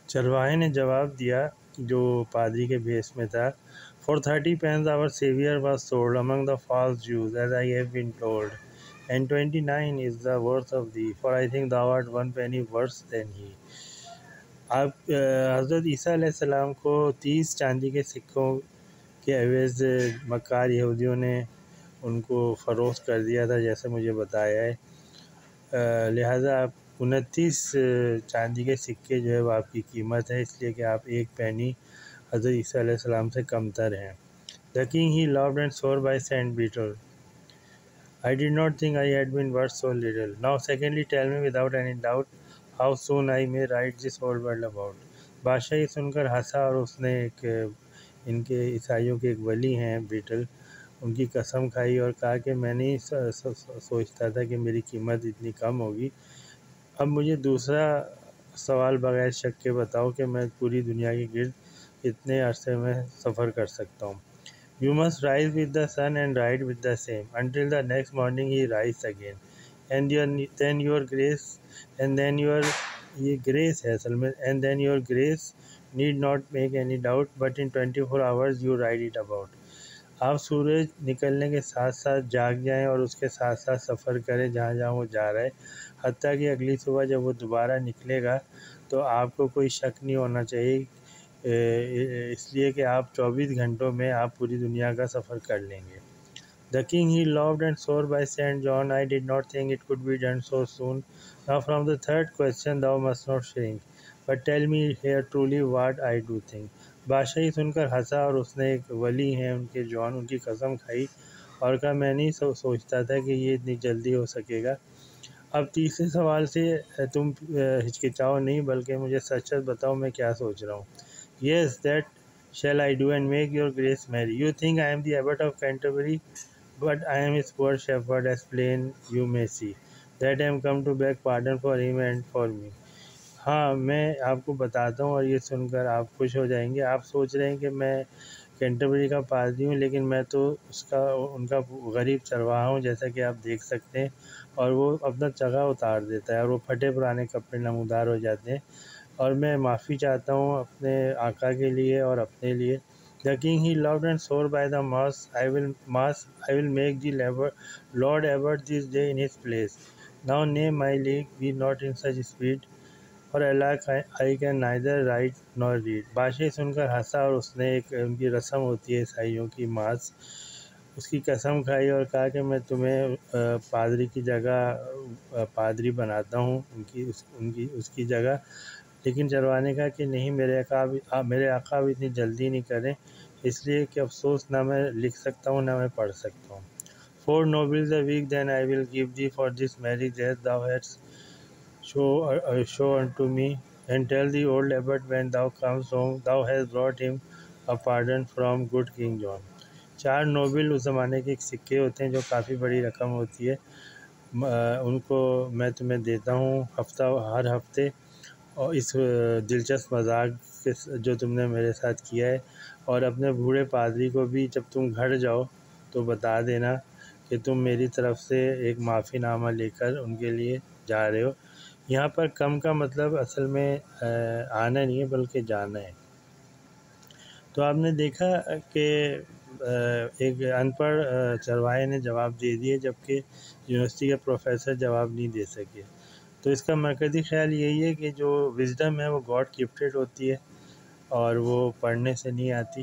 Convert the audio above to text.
چرواہے نے جواب دیا جو پادری کے بھیس میں تھا. For 30 pence our Savior was sold among the false Jews, as I have been told, and 29 is the worth of thee, for I think thou art 1 penny worse than he. آپ حضرت عیسیٰ علیہ السلام کو 30 چاندی کے سکوں کے عوض مکار یہودیوں نے ان کو فروخت کر دیا تھا، جیسے مجھے بتایا ہے. لہٰذا آپ 29 چاندی کے سکے جو ہے وہ آپ کی قیمت ہے، اس لیے کہ آپ 1 پینی حضرت عیسیٰ علیہ السلام سے کم تر ہیں. The king he loved and swore by Saint Peter, I did not think I had been worth so little. Now secondly tell me without any doubt how soon I may write this whole world about. بادشاہ یہ سن کر ہنسا اور اس نے ان کے عیسائیوں کے ایک ولی ہیں بیٹل، ان کی قسم کھائی اور کہا کہ میں نہیں سوچتا تھا کہ میری قیمت اتنی کم ہوگی. اب مجھے دوسرا سوال بغیر شک کے بتاؤ کہ میں پوری دنیا کے گرد اتنے عرصے میں سفر کر سکتا ہوں. You must rise with the sun and ride with the same, until the next morning he rise again. Then your grace, and then your یہ grace ہے اصل میں, and then your grace need not make any doubt, but in 24 hours you ride it about. آپ سورج نکلنے کے ساتھ ساتھ جاگ جائیں اور اس کے ساتھ ساتھ سفر کریں جہاں جہاں وہ جا رہا ہے، حتیٰ کہ اگلی صبح جب وہ دوبارہ نکلے گا تو آپ کو کوئی شک نہیں ہونا چاہیے، اس لیے کہ آپ 24 گھنٹوں میں آپ پوری دنیا کا سفر کر لیں گے. The king he loved and swore by Saint John, I did not think it could be done so soon. Now from the third question thou must not shrink, but tell me here truly what I do think. بادشاہی سن کر ہنسا اور اس نے ایک ولی ہیں ان کے جان، ان کی قسم کھائی اور کہا میں نہیں سوچتا تھا کہ یہ اتنی جلدی ہو سکے گا. اب تیسرے سوال سے تم ہچکچاؤ نہیں بلکہ مجھے سچ سچ بتاؤ میں کیا سوچ رہا ہوں. Yes, that shall I do and make your grace merry. You think I am the abbot of Canterbury, but I am his poor shepherd, as plain you may see, that I am come to beg pardon for him and for me. ہاں میں آپ کو بتاتا ہوں اور یہ سن کر آپ خوش ہو جائیں گے. آپ سوچ رہے ہیں کہ میں کینٹربری کا پادری ہوں، لیکن میں تو ان کا غریب چرواہا ہوں، جیسا کہ آپ دیکھ سکتے ہیں. اور وہ اپنا چگا اتار دیتا ہے اور وہ پھٹے پرانے کپڑے نمودار ہو جاتے ہیں، اور میں معافی چاہتا ہوں اپنے آقا کے لیے اور اپنے لیے. The king he loved and swore by the mass, I will make the Lord abbot this day in his place. Now nay my league, be not in such speed, for alack I can neither write nor read. بادشاہ سن کر ہنسا اور اس نے ایک ان کی رسم ہوتی ہے عیسائیوں کی ماس، اس کی قسم کھائی اور کہا کہ میں تمہیں پادری کی جگہ پادری بناتا ہوں اس کی جگہ. لیکن چرواہے نے کہا کہ نہیں، میرے آقا اب اتنی جلدی نہیں کریں، اس لیے کہ افسوس نہ میں لکھ سکتا ہوں نہ میں پڑھ سکتا ہوں. 4 nobles a week then I will give thee for this marriage as thou hast show unto me, and tell the old abbot when thou comes home thou hast brought him a pardon from good King John. 4 Nobel اس زمانے کے ایک سکے ہوتے ہیں جو کافی بڑی رقم ہوتی ہے، ان کو میں تمہیں دیتا ہوں ہر ہفتے، اور اس دلچسپ مذاق جو تم نے میرے ساتھ کیا ہے. اور اپنے بوڑھے پادری کو بھی جب تم گھر جاؤ تو بتا دینا کہ تم میری طرف سے ایک معافی نامہ لے کر ان کے لیے جا رہے ہو. یہاں پر کم کا مطلب اصل میں آنا نہیں ہے بلکہ جانا ہے. تو آپ نے دیکھا کہ ایک ان پڑھ چرواہے نے جواب دے دیے جبکہ یونیورسٹی کے پروفیسر جواب نہیں دے سکے. تو اس کا مرکزی خیال یہی ہے کہ جو وزڈم ہے وہ گاڈ گفٹڈ ہوتی ہے اور وہ پڑھنے سے نہیں آتی.